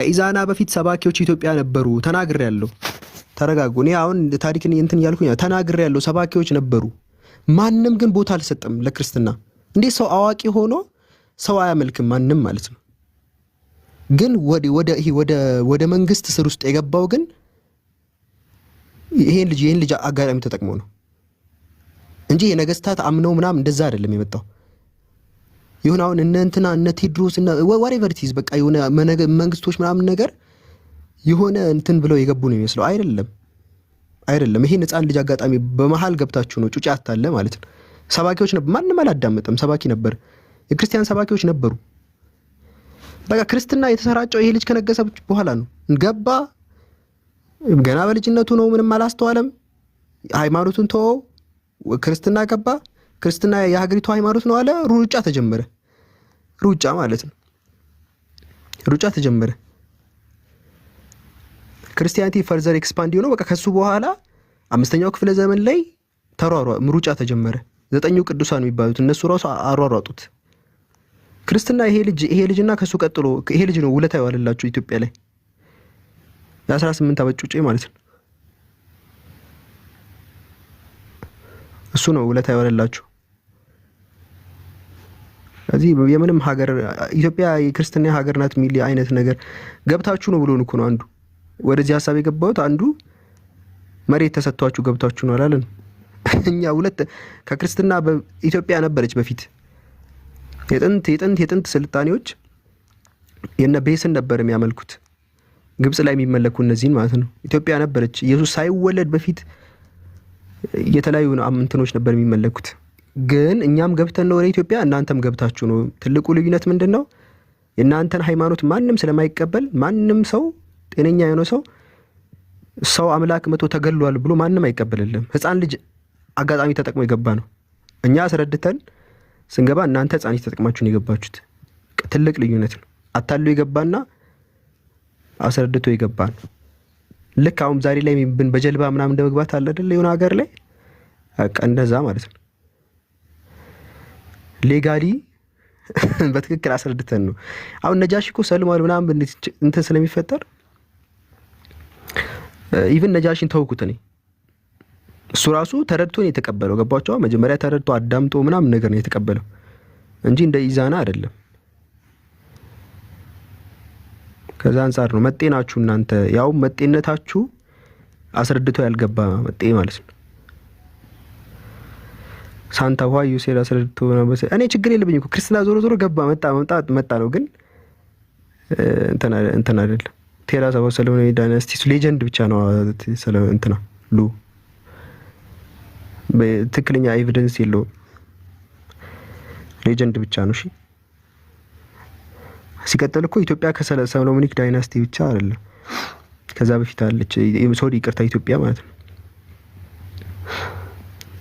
ኢዛና በፊት ሰባኪዎች ኢትዮጵያ ነበሩ ተናግሬያለሁ። ተረጋጉ። እኔ አሁን ታሪክን እንትን ያልኩኝ ተናግሬያለሁ። ሰባኪዎች ነበሩ። ማንም ግን ቦታ አልሰጠም ለክርስትና። እንዴት ሰው አዋቂ ሆኖ ሰው አያመልክም ማንም ማለት ነው። ግን ወደ መንግስት ስር ውስጥ የገባው ግን ይሄን ልጅ አጋጣሚ ተጠቅሞ ነው እንጂ የነገስታት አምነው ምናምን እንደዛ አይደለም የመጣው። ይሁን አሁን እነ ቴድሮስ እና whatever it is በቃ የሆነ መንግስቶች ምናምን ነገር የሆነ እንትን ብለው የገቡ ነው የሚመስለው። አይደለም ይሄ ህፃን ልጅ አጋጣሚ በመሃል ገብታችሁ ነው ጩጫ አታለ ማለት ነው። ሰባኪዎች ነበር፣ ማንንም አላዳመጠም። ሰባኪ ነበር፣ የክርስቲያን ሰባኪዎች ነበሩ። በቃ ክርስትና የተሰራጨው ይሄ ልጅ ከነገሰ በኋላ ነው። ገባ ገና በልጅነቱ ነው፣ ምንም አላስተዋለም። ሃይማኖቱን ተወው፣ ክርስትና ገባ። ክርስትና የሀገሪቱ ሃይማኖት ነው አለ። ሩጫ ተጀመረ። ሩጫ ማለት ነው። ሩጫ ተጀመረ። ክርስቲያኒቲ ፈርዘር ኤክስፓንድ ሆኖ በቃ ከሱ በኋላ 5ኛው ክፍለ ዘመን ላይ ሩጫ ተጀመረ። 9ኙ ቅዱሳን የሚባሉት እነሱ ራሱ አሯሯጡት። ክርስትና ይሄ ልጅና ከሱ ቀጥሎ ይሄ ልጅ ነው ውለታ ያዋለላችሁ ኢትዮጵያ ላይ የ18 ዓመት ጩጬ ማለት ነው። እሱ ነው ውለታ ያዋለላችሁ። እዚህ የምንም ሀገር ኢትዮጵያ የክርስቲያ ሀገር ናት የሚል አይነት ነገር ገብታችሁ ነው ብሎን እኮ ነው አንዱ ወደዚህ ሐሳብ የገባሁት። አንዱ መሬት ተሰጥቷችሁ ገብታችሁ ነው አላለን። እኛ ሁለት ከክርስትና በኢትዮጵያ ነበረች በፊት የጥንት ስልጣኔዎች የነ ቤስን ነበር የሚያመልኩት፣ ግብጽ ላይ የሚመለኩ እነዚህን ማለት ነው። ኢትዮጵያ ነበረች ኢየሱስ ሳይወለድ በፊት የተለያዩ እንትኖች ነበር የሚመለኩት። ግን እኛም ገብተን ነው ወደ ኢትዮጵያ፣ እናንተም ገብታችሁ ነው። ትልቁ ልዩነት ምንድነው? የእናንተን ሃይማኖት ማንም ስለማይቀበል ማንም ሰው ጤነኛ የሆነ ሰው አምላክ መቶ ተገሏል ብሎ ማንም አይቀበልልም። ህፃን ልጅ አጋጣሚ ተጠቅሞ የገባ ነው። እኛ አስረድተን ስንገባ እናንተ ህፃን ልጅ ተጠቅማችሁ ነው የገባችሁት። ትልቅ ልዩነት ነው። አታሉ የገባና አስረድቶ የገባ ነው። ልክ አሁን ዛሬ ላይ በጀልባ ምናምን እንደመግባት አለ አይደል? የሆነ ሀገር ላይ እንደዛ ማለት ነው። ሌጋሊ በትክክል አስረድተን ነው። አሁን ነጃሺ እኮ ሰልሟል ምናምን እንትን ስለሚፈጠር ኢቭን ነጃሺን ተውኩት እኔ። እሱ ራሱ ተረድቶ ነው የተቀበለው። ገባችሁ? መጀመሪያ ተረድቶ አዳምጦ ምናምን ነገር ነው የተቀበለው እንጂ እንደ ኢዛና አይደለም። ከዛ አንፃር ነው መጤናችሁ እናንተ። ያው መጤነታችሁ አስረድቶ ያልገባ መጤ ማለት ነው። ሳንታ ዋዩ ሴራ አስረድቶ ነው። እኔ ችግር የለብኝ እኮ ክርስትና ዞሮ ገባ መጣ ነው። ግን እንትና አይደለም። ቴራ ሰው ሰለሞን ዳይናስቲ ሌጀንድ ብቻ ነው። እንትና ሉ በትክክለኛ ኤቪደንስ የለውም። ሌጀንድ ብቻ ነው። እሺ ሲቀጥል እኮ ኢትዮጵያ ከሰሎሞኒክ ዳይናስቲ ብቻ አይደለም፣ ከዛ በፊት አለች። ሶሪ ይቅርታ፣ ኢትዮጵያ ማለት ነው።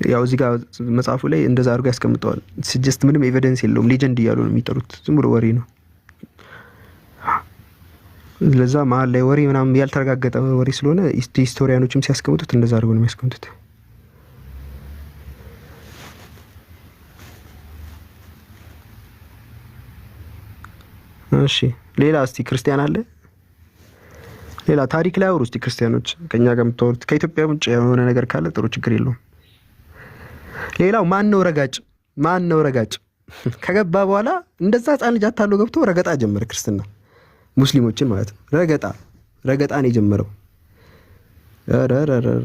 ያው እዚህ ጋር መጽሐፉ ላይ እንደዛ አድርጎ ያስቀምጠዋል። ስጀስት ምንም ኤቪደንስ የለውም። ሌጀንድ እያሉ ነው የሚጠሩት። ዝም ብሎ ወሬ ነው። ለዛ መሀል ላይ ወሬ ምናምን ያልተረጋገጠ ወሬ ስለሆነ ሂስቶሪያኖችም ሲያስቀምጡት እንደዛ አድርጎ ነው የሚያስቀምጡት። እሺ ሌላ እስቲ ክርስቲያን አለ? ሌላ ታሪክ ላይ አውሩ እስቲ ክርስቲያኖች፣ ከኛ ጋር የምታወሩት ከኢትዮጵያ ውጭ የሆነ ነገር ካለ ጥሩ፣ ችግር የለውም። ሌላው ማን ነው ረጋጭ? ከገባ በኋላ እንደዛ ህፃን ልጅ አታሎ ገብቶ ረገጣ ጀመረ ክርስትና፣ ሙስሊሞችን ማለት ነው። ረገጣ ነው የጀመረው።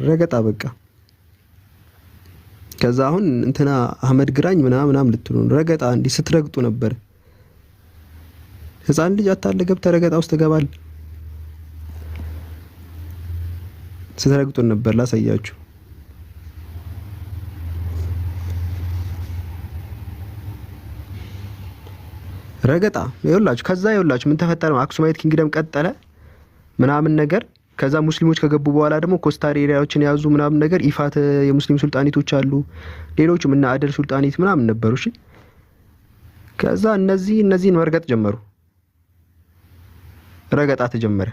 ረገጣ በቃ። ከዛ አሁን እንትና አህመድ ግራኝ ምናምን ልትሉ ረገጣ እንዲህ ስትረግጡ ነበር። ህፃን ልጅ አታለ ገብተ ረገጣ ውስጥ ተገባል። ስትረግጡን ነበር ላሳያችሁ። ረገጣ ይኸውላችሁ። ከዛ ይኸውላችሁ ምን ተፈጠረ? አክሱማይት ኪንግደም ቀጠለ ምናምን ነገር። ከዛ ሙስሊሞች ከገቡ በኋላ ደግሞ ኮስታር ኤሪያዎችን ያዙ ምናምን ነገር። ኢፋት የሙስሊም ሱልጣኔቶች አሉ፣ ሌሎችም እና አደል ሱልጣኔት ምናምን ነበሩ። እሺ ከዛ እነዚህን መርገጥ ጀመሩ። ረገጣ ተጀመረ።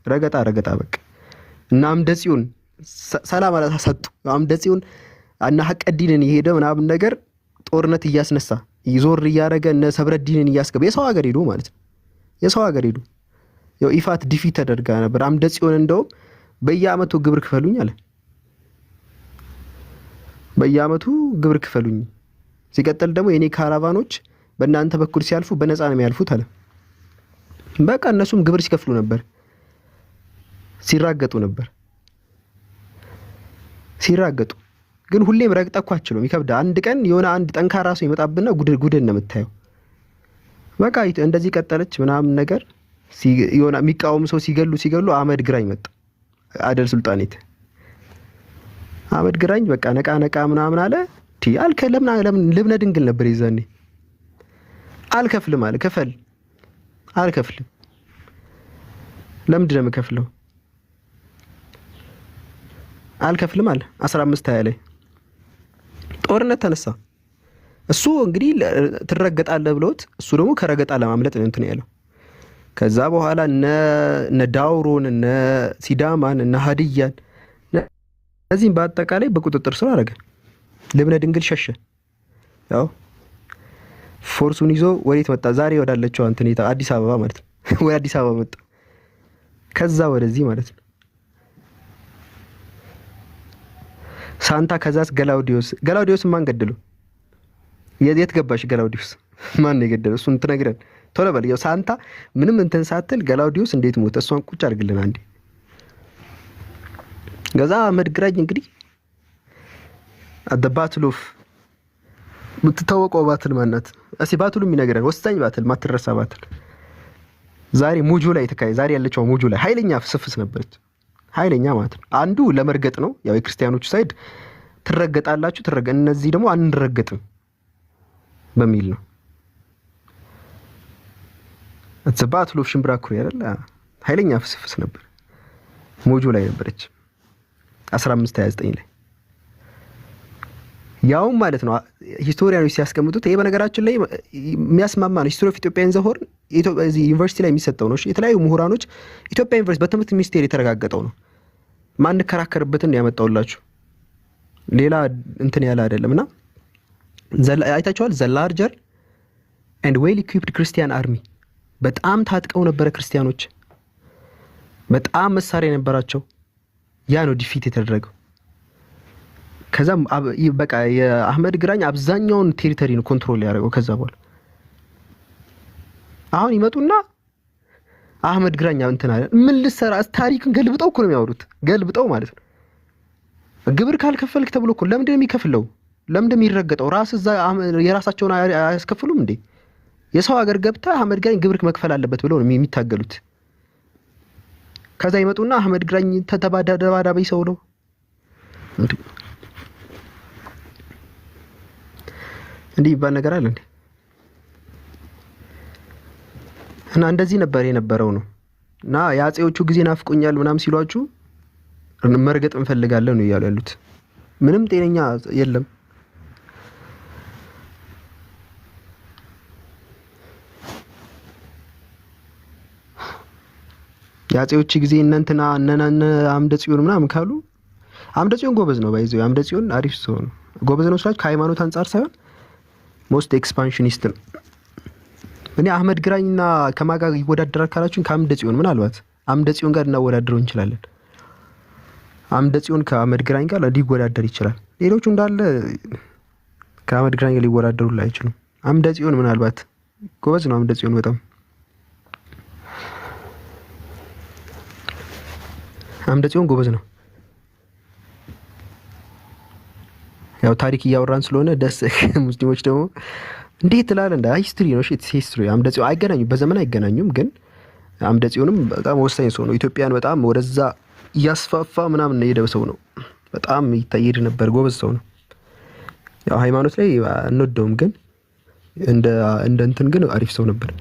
ረገጣ በቃ። እና አምደጽዮን ሰላም አላታ ሰጡ። አምደጽዮን እና ሐቀዲንን ይሄደ ምናምን ነገር ጦርነት እያስነሳ ይዞር እያረገ እነ ሰብረዲንን እያስገባ የሰው ሀገር ሄዱ ማለት ነው። የሰው ሀገር ሄዱ። ያው ኢፋት ዲፊት ተደርጋ ነበር። አምደ ጽዮን እንደውም በየአመቱ ግብር ክፈሉኝ አለ። በየአመቱ ግብር ክፈሉኝ። ሲቀጥል ደግሞ የኔ ካራቫኖች በእናንተ በኩል ሲያልፉ በነፃ ነው የሚያልፉት አለ። በቃ እነሱም ግብር ሲከፍሉ ነበር፣ ሲራገጡ ነበር። ሲራገጡ ግን ሁሌም ረግጠኳቸው ይከብዳል። አንድ ቀን የሆነ አንድ ጠንካራ ሰው ይመጣብና ጉድን ነው የምታየው። በቃ እንደዚህ ቀጠለች ምናምን ነገር። የሆነ የሚቃወም ሰው ሲገሉ አህመድ ግራኝ መጣ። አደል ሱልጣኔት አህመድ ግራኝ በቃ ነቃ ምናምን አለ። ለምን ልብነ ድንግል ነበር ይዛኔ። አልከፍልም አለ። አልከፍልም። ለምንድን ነው የምከፍለው? አልከፍልም አለ። 15 ላይ ጦርነት ተነሳ። እሱ እንግዲህ ትረገጣለህ ብሎት፣ እሱ ደግሞ ከረገጣ ለማምለጥ ነው እንትን ያለው። ከዛ በኋላ እነ ዳውሮን እነ ሲዳማን እነ ሀዲያን እነዚህም በአጠቃላይ በቁጥጥር ስር አደረገ። ልብነ ድንግል ሸሸ። ያው ፎርሱን ይዞ ወዴት መጣ? ዛሬ ወዳለችው አንተኔታ አዲስ አበባ ማለት ነው። ወደ አዲስ አበባ መጣ። ከዛ ወደዚህ ማለት ነው ሳንታ። ከዛስ ገላውዲዮስ ማን ገደለው? የት ገባሽ? ገላውዲዮስ ማን ነው የገደለው? እሱን ትነግረን ቶሎ በል። ያው ሳንታ ምንም እንትን ሳትል ገላውዲዮስ እንዴት ሞተ? እሷን ቁጭ አድርግልን አንዴ። ገዛ አህመድ ግራኝ እንግዲህ ባትል ኦፍ የምትታወቀው ባትል ማናት? እስኪ ባትሉ የሚነግረን ወሳኝ ባትል፣ ማትረሳ ባትል ዛሬ ሙጁ ላይ ተካይ ዛሬ ያለችው ሙጁ ላይ ኃይለኛ ፍስፍስ ነበረች። ኃይለኛ ማለት ነው። አንዱ ለመርገጥ ነው። ያው የክርስቲያኖቹ ሳይድ ትረገጣላችሁ፣ እነዚህ ደግሞ አንረገጥም በሚል ነው። ባትል ኦፍ ሽምብራ ኩሪ አይደል? ኃይለኛ ፍስፍስ ነበር። ሙጁ ላይ ነበረች 1529 ላይ ያው ማለት ነው። ሂስቶሪያኖች ሲያስቀምጡት ይሄ በነገራችን ላይ የሚያስማማ ነው። ሂስቶሪ ኦፍ ኢትዮጵያ ኢን ዘ ሆርን ዩኒቨርሲቲ ላይ የሚሰጠው ነው። የተለያዩ ምሁራኖች ኢትዮጵያ ዩኒቨርሲቲ በትምህርት ሚኒስቴር የተረጋገጠው ነው። ማን ከራከርበትን ያመጣውላችሁ ሌላ እንትን ያለ አይደለምና አይታችኋል። ዘ ላርጀር ኤንድ ዌል ኢኩዊፕድ ክርስቲያን አርሚ በጣም ታጥቀው ነበረ ክርስቲያኖች፣ በጣም መሳሪያ የነበራቸው። ያ ነው ዲፊት የተደረገው። ከዛም በቃ የአህመድ ግራኝ አብዛኛውን ቴሪቶሪ ነው ኮንትሮል ያደረገው። ከዛ በኋላ አሁን ይመጡና አህመድ ግራኝ እንትን አለ። ምን ልሰራ? ታሪክን ገልብጠው እኮ ነው የሚያወሩት። ገልብጠው ማለት ነው። ግብር ካልከፈልክ ተብሎ እኮ ለምንድን ነው የሚከፍለው? ለምንድን ነው የሚረገጠው? ራስ እዛ የራሳቸውን አያስከፍሉም እንዴ? የሰው ሀገር ገብታ አህመድ ግራኝ ግብር መክፈል አለበት ብለው ነው የሚታገሉት። ከዛ ይመጡና አህመድ ግራኝ ተደባዳቢ ሰው ነው። እንዲህ ይባል ነገር አለ እንዴ? እና እንደዚህ ነበር የነበረው ነው። እና የአጼዎቹ ጊዜ ናፍቆኛል ምናምን ሲሏችሁ መርገጥ እንፈልጋለን ነው እያሉ ያሉት። ምንም ጤነኛ የለም። የአጼዎች ጊዜ እናንተና አምደ ጽዮን ምናምን ካሉ አምደ ጽዮን ጎበዝ ነው። ባይዘው አምደ ጽዮን አሪፍ ሰው ነው። ጎበዝ ነው ስላችሁ ከሃይማኖት አንጻር ሳይሆን ሞስት ኤክስፓንሽኒስት ነው። እኔ አህመድ ግራኝና ከማጋ ይወዳደራል ካላችሁን ከአምደ ጽዮን ምናልባት አምደ ጽዮን ጋር እናወዳድረው እንችላለን። አምደ ጽዮን ከአህመድ ግራኝ ጋር ሊወዳደር ይችላል። ሌሎቹ እንዳለ ከአህመድ ግራኝ ጋር ሊወዳደሩላ አይችሉም። አምደ ጽዮን ምናልባት ጎበዝ ነው። አምደ ጽዮን በጣም አምደ ጽዮን ጎበዝ ነው። ያው ታሪክ እያወራን ስለሆነ ደስ ሙስሊሞች ደግሞ እንዴት ትላለህ? እንደ ሂስትሪ ነው። እሺ ሂስትሪ አምደ ጽዮን አይገናኙም፣ በዘመን አይገናኙም። ግን አምደ ጽዮንም በጣም ወሳኝ ሰው ነው። ኢትዮጵያን በጣም ወደዛ እያስፋፋ ምናምን የሄደ ሰው ነው። በጣም ይታየድ ነበር። ጎበዝ ሰው ነው። ያው ሃይማኖት ላይ አንወደውም፣ ግን እንደ እንትን ግን አሪፍ ሰው ነበር።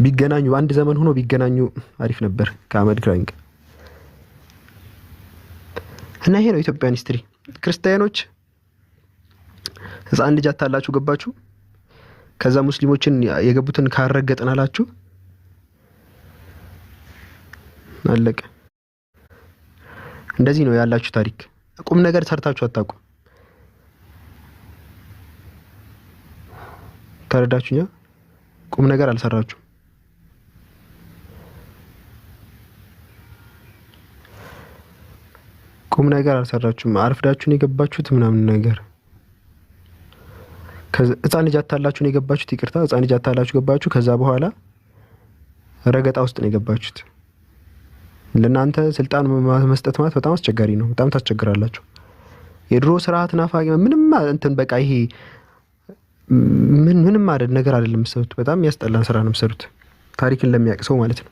ቢገናኙ አንድ ዘመን ሆኖ ቢገናኙ አሪፍ ነበር ከአህመድ ግራኝ ጋር። እና ይሄ ነው ኢትዮጵያን ሂስትሪ። ክርስቲያኖች ህፃን ልጅ አታላችሁ ገባችሁ። ከዛ ሙስሊሞችን የገቡትን ካረገጥን አላችሁ አለቀ። እንደዚህ ነው ያላችሁ ታሪክ። ቁም ነገር ሰርታችሁ አታውቁም። ተረዳችሁኛ? ቁም ነገር አልሰራችሁ። ቁም ነገር አልሰራችሁም። አርፍዳችሁን የገባችሁት ምናምን ነገር ህፃን ልጅ አታላችሁ ነው የገባችሁት። ይቅርታ ህፃን ልጅ አታላችሁ ገባችሁ። ከዛ በኋላ ረገጣ ውስጥ ነው የገባችሁት። ለእናንተ ስልጣን መስጠት ማለት በጣም አስቸጋሪ ነው። በጣም ታስቸግራላችሁ። የድሮ ስርዓት ናፋቂ ምንም እንትን በቃ ይሄ ምንም አይደል ነገር አይደለም የምትሰሩት። በጣም ያስጠላን ስራ ነው የምትሰሩት። ታሪክን ለሚያውቅ ሰው ማለት ነው።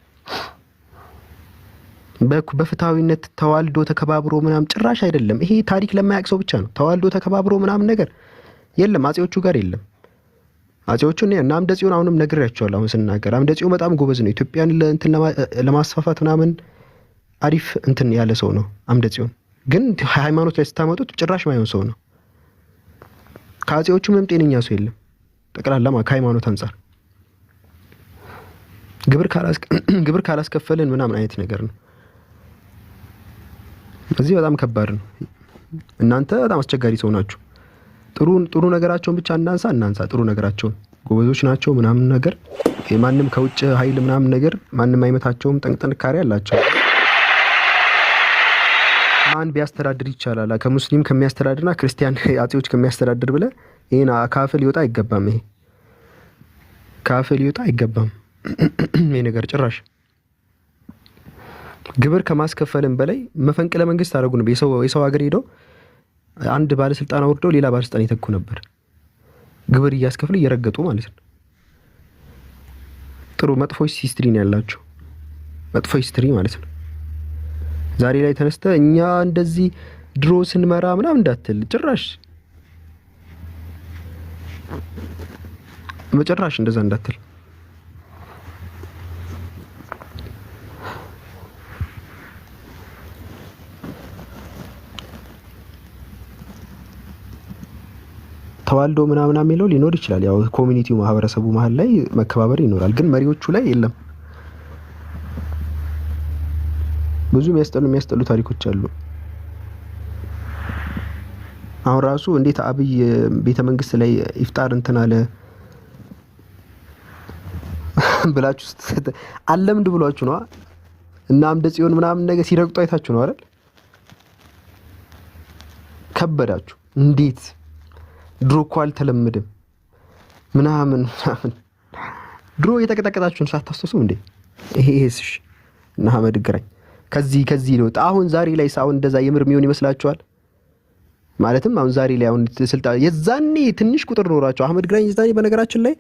በፍትሃዊነት ተዋልዶ ተከባብሮ ምናምን ጭራሽ አይደለም። ይሄ ታሪክ ለማያውቅ ሰው ብቻ ነው። ተዋልዶ ተከባብሮ ምናምን ነገር የለም። አጼዎቹ ጋር የለም። አጼዎቹ እና አምደ ጽዮን አሁንም ነግሬያቸዋለሁ። አሁን ስናገር አምደ ጽዮን በጣም ጎበዝ ነው። ኢትዮጵያን እንትን ለማስፋፋት ምናምን አሪፍ እንትን ያለ ሰው ነው አምደ ጽዮን። ግን ሃይማኖት ላይ ስታመጡት ጭራሽ ማይሆን ሰው ነው። ከአጼዎቹ ምንም ጤነኛ ሰው የለም ጠቅላላ ከሃይማኖት አንፃር ግብር ካላስከፈልን ምናምን አይነት ነገር ነው። እዚህ በጣም ከባድ ነው። እናንተ በጣም አስቸጋሪ ሰው ናችሁ። ጥሩ ነገራቸውን ብቻ እናንሳ። ጥሩ ነገራቸውን ጎበዞች ናቸው ምናምን ነገር ማንም ከውጭ ኃይል ምናምን ነገር ማንም አይመታቸውም። ጥንካሬ አላቸው። ማን ቢያስተዳድር ይቻላል? ከሙስሊም ከሚያስተዳድርና ክርስቲያን አጼዎች ከሚያስተዳድር ብለ ይሄን ካፍል ሊወጣ አይገባም። ይሄ ካፍል ሊወጣ አይገባም። ይሄ ነገር ጭራሽ ግብር ከማስከፈልም በላይ መፈንቅለ መንግስት አደረጉ ነው። የሰው ሀገር ሄደው አንድ ባለስልጣን አውርደው ሌላ ባለስልጣን ይተኩ ነበር። ግብር እያስከፍሉ እየረገጡ ማለት ነው። ጥሩ መጥፎ ሂስትሪ ነው ያላቸው። መጥፎ ሂስትሪ ማለት ነው። ዛሬ ላይ ተነስተ እኛ እንደዚህ ድሮ ስንመራ ምናምን እንዳትል በጭራሽ እንደዛ እንዳትል። ተዋልዶ ምናምን የሚለው ሊኖር ይችላል። ያው ኮሚኒቲው ማህበረሰቡ መሀል ላይ መከባበር ይኖራል። ግን መሪዎቹ ላይ የለም። ብዙ የሚያስጠሉ ታሪኮች አሉ። አሁን ራሱ እንዴት አብይ ቤተ መንግስት ላይ ኢፍጣር እንትን አለ ብላችሁ አለምድ ብሏችሁ ነው እና አምደ ጽዮን ምናምን ነገር ሲረግጡ አይታችሁ ነው አይደል? ከበዳችሁ። እንዴት ድሮ እኮ አልተለመደም ምናምን ድሮ የተቀጠቀጣችሁን ሳታስተውሱ እንዴ? ይሄስ እና አህመድ ግራኝ ከዚህ ነው። አሁን ዛሬ ላይ ሳውን እንደዛ የምር የሚሆን ይመስላችኋል? ማለትም አሁን ዛሬ ላይ አሁን ስልጣን የዛኔ ትንሽ ቁጥር ኖራቸው አህመድ ግራኝ የዛኔ በነገራችን ላይ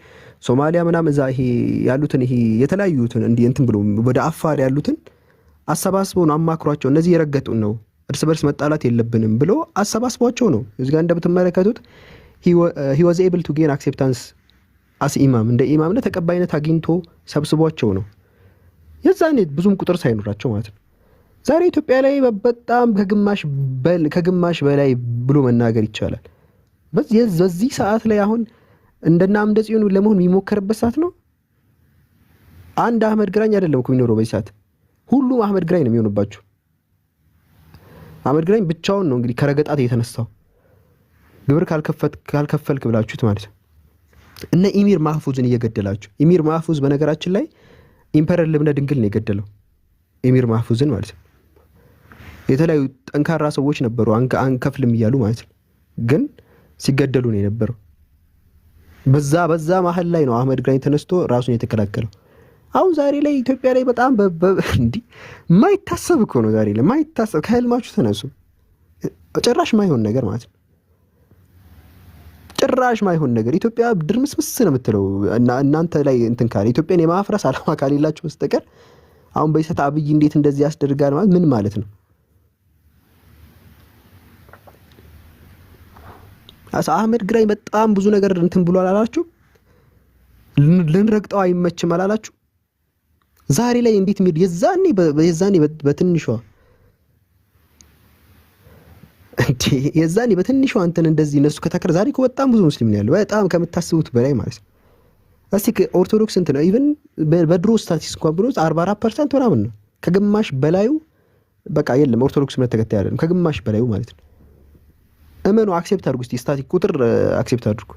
ሶማሊያ ምናምን እዛ ይሄ ያሉትን ይሄ የተለያዩትን እንትን ብሎ ወደ አፋር ያሉትን አሰባስበው ነው አማክሯቸው። እነዚህ የረገጡን ነው እርስ በርስ መጣላት የለብንም ብሎ አሰባስቧቸው ነው። እዚህ ጋር እንደምትመለከቱት he was able to gain acceptance as ኢማም እንደ ኢማምነት ተቀባይነት አግኝቶ ሰብስቧቸው ነው። የዛኔ ብዙም ቁጥር ሳይኖራቸው ማለት ነው። ዛሬ ኢትዮጵያ ላይ በጣም ከግማሽ በላይ ብሎ መናገር ይቻላል። በዚህ ሰዓት ላይ አሁን እንደና አምደ ጽዮን ለመሆን የሚሞከርበት ሰዓት ነው። አንድ አህመድ ግራኝ አይደለም እኮ የሚኖረው በዚህ ሰዓት። ሁሉም አህመድ ግራኝ ነው የሚሆንባችሁ። አህመድ ግራኝ ብቻውን ነው እንግዲህ ከረገጣት የተነሳው ግብር ካልከፈልክ ብላችሁት ማለት ነው። እነ ኢሚር ማህፉዝን እየገደላችሁ። ኢሚር ማህፉዝ በነገራችን ላይ ኢምፐረር ልብነ ድንግል ነው የገደለው ኢሚር ማህፉዝን ማለት ነው። የተለያዩ ጠንካራ ሰዎች ነበሩ አንከፍልም እያሉ ማለት ነው። ግን ሲገደሉ ነው የነበረው። በዛ መሀል ላይ ነው አህመድ ግራኝ ተነስቶ ራሱን የተከላከለው። አሁን ዛሬ ላይ ኢትዮጵያ ላይ በጣም እንዲ ማይታሰብ እኮ ነው። ዛሬ ላይ ማይታሰብ ከህልማችሁ ተነሱ። ጭራሽ ማይሆን ነገር ማለት ነው። ጭራሽ ማይሆን ነገር ኢትዮጵያ ድርምስምስ ነው የምትለው እናንተ ላይ እንትን ካለ ኢትዮጵያን የማፍረስ አላማ ካሌላችሁ በስተቀር አሁን በይሰት አብይ እንዴት እንደዚህ ያስደርጋል ማለት ምን ማለት ነው? አህመድ ግራኝ በጣም ብዙ ነገር እንትን ብሏል አላላችሁ? ልንረግጠው አይመችም አላላችሁ? ዛሬ ላይ እንዴት የዛኔ በትንሿ የዛኔ በትንሿ እንትን እንደዚህ እነሱ ከተከረ ዛሬ እኮ በጣም ብዙ ሙስሊም ነው ያለው። በጣም ከምታስቡት በላይ ማለት ነው። እስቲ ኦርቶዶክስ እንትን ነው ኢቭን በድሮ ስታቲስቲክስ እንኳን ብሎ 44% ምናምን ነው። ከግማሽ በላዩ በቃ የለም ኦርቶዶክስ እምነት ተከታይ አይደለም። ከግማሽ በላዩ ማለት ነው። እመኑ፣ አክሴፕት አድርጉ። እስቲ ስታቲክ ቁጥር አክሴፕት አድርጉ።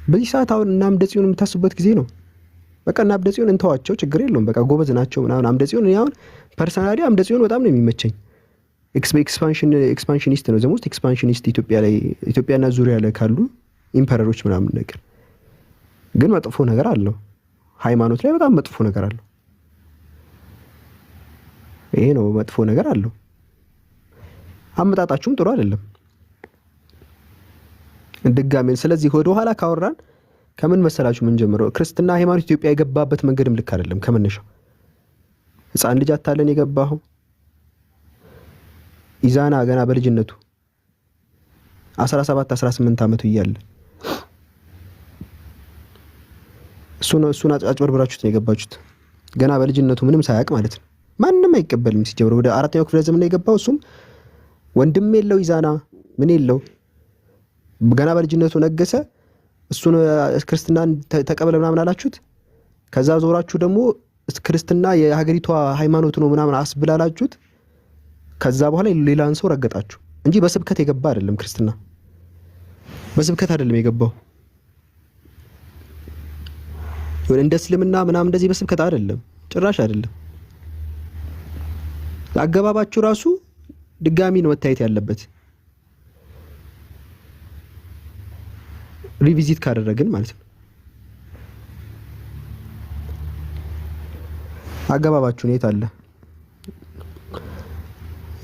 በዚህ ሰዓት አሁን እና አምደ ጽዮን የምታስቡበት ጊዜ ነው። በቃ እና አምደ ጽዮን እንተዋቸው፣ ችግር የለውም። በቃ ጎበዝ ናቸው ምናምን አምደ ጽዮን። እኔ አሁን ፐርሰናሊ አምደ ጽዮን በጣም ነው የሚመቸኝ። ኤክስፓንሽኒስት ነው። ዘሞስት ኤክስፓንሽኒስት ኢትዮጵያና ዙሪያ ላይ ካሉ ኢምፐረሮች ምናምን ነገር ግን መጥፎ ነገር አለው። ሃይማኖት ላይ በጣም መጥፎ ነገር አለው። ይሄ ነው መጥፎ ነገር አለው። አመጣጣችሁም ጥሩ አይደለም። ድጋሜ ስለዚህ ወደ ኋላ ካወራን ከምን መሰላችሁ ምን ጀምሮ ክርስትና ሃይማኖት ኢትዮጵያ የገባበት መንገድም ልክ አይደለም። ከመነሻው ህፃን ልጅ አታለን የገባው ኢዛና ገና በልጅነቱ 17 18 ዓመቱ እያለ እሱን አጭበርብራችሁት ነው የገባችሁት። ገና በልጅነቱ ምንም ሳያውቅ ማለት ነው። ማንም አይቀበልም ሲጀምር ወደ 4ኛው ክፍለ ዘመን ነው የገባው። እሱም ወንድም የለው ኢዛና ምን የለው ገና በልጅነቱ ነገሰ። እሱን ክርስትናን ተቀበለ ምናምን አላችሁት። ከዛ ዞራችሁ ደግሞ ክርስትና የሀገሪቷ ሃይማኖት ነው ምናምን አስብላላችሁት። ከዛ በኋላ ሌላን ሰው ረገጣችሁ እንጂ በስብከት የገባ አይደለም። ክርስትና በስብከት አይደለም የገባው። እንደ እስልምና ምናምን እንደዚህ በስብከት አይደለም፣ ጭራሽ አይደለም። አገባባችሁ ራሱ ድጋሚ ነው መታየት ያለበት። ሪቪዚት ካደረግን ማለት ነው። አገባባችሁ የት አለ?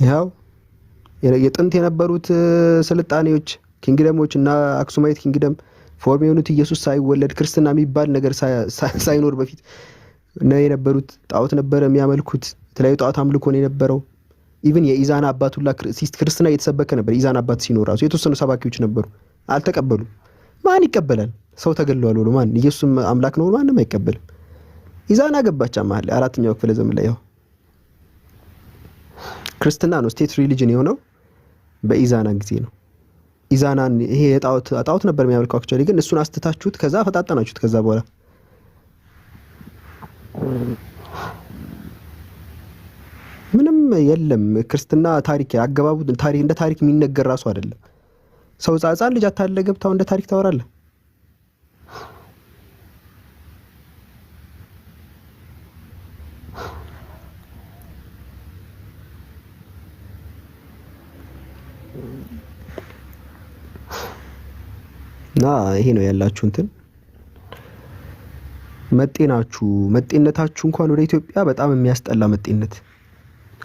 ያው የጥንት የነበሩት ስልጣኔዎች ኪንግደሞች እና አክሱማይት ኪንግደም ፎርም የሆኑት ኢየሱስ ሳይወለድ ክርስትና የሚባል ነገር ሳይኖር በፊት ነው የነበሩት። ጣዖት ነበር የሚያመልኩት። የተለያዩ ጣዖት አምልኮ ነው የነበረው። ኢቭን የኢዛና አባት ሁላ ክርስትና እየተሰበከ ነበር። ኢዛና አባት ሲኖር ራሱ የተወሰኑ ሰባኪዎች ነበሩ፣ አልተቀበሉም። ማን ይቀበላል? ሰው ተገሏል ብሎ ማን ኢየሱስ አምላክ ነው ማንም አይቀበልም። ኢዛና ገባቻ ማለት 4ኛው ክፍለ ዘመን ላይ ያው ክርስትና ነው ስቴት ሪሊጅን የሆነው በኢዛና ጊዜ ነው። ኢዛናን ይሄ ጣዖት ነበር የሚያመልከው አክቹአሊ፣ ግን እሱን አስተታችሁት ከዛ ፈጣጣናችሁት። ከዛ በኋላ ምንም የለም። ክርስትና ታሪክ አገባቡ ታሪክ እንደ ታሪክ የሚነገር ራሱ አይደለም። ሰው ህፃን ልጅ አታለ ገብታው እንደ ታሪክ ታወራለህ። ና ይሄ ነው ያላችሁ እንትን መጤነታችሁ እንኳን ወደ ኢትዮጵያ በጣም የሚያስጠላ መጤነት፣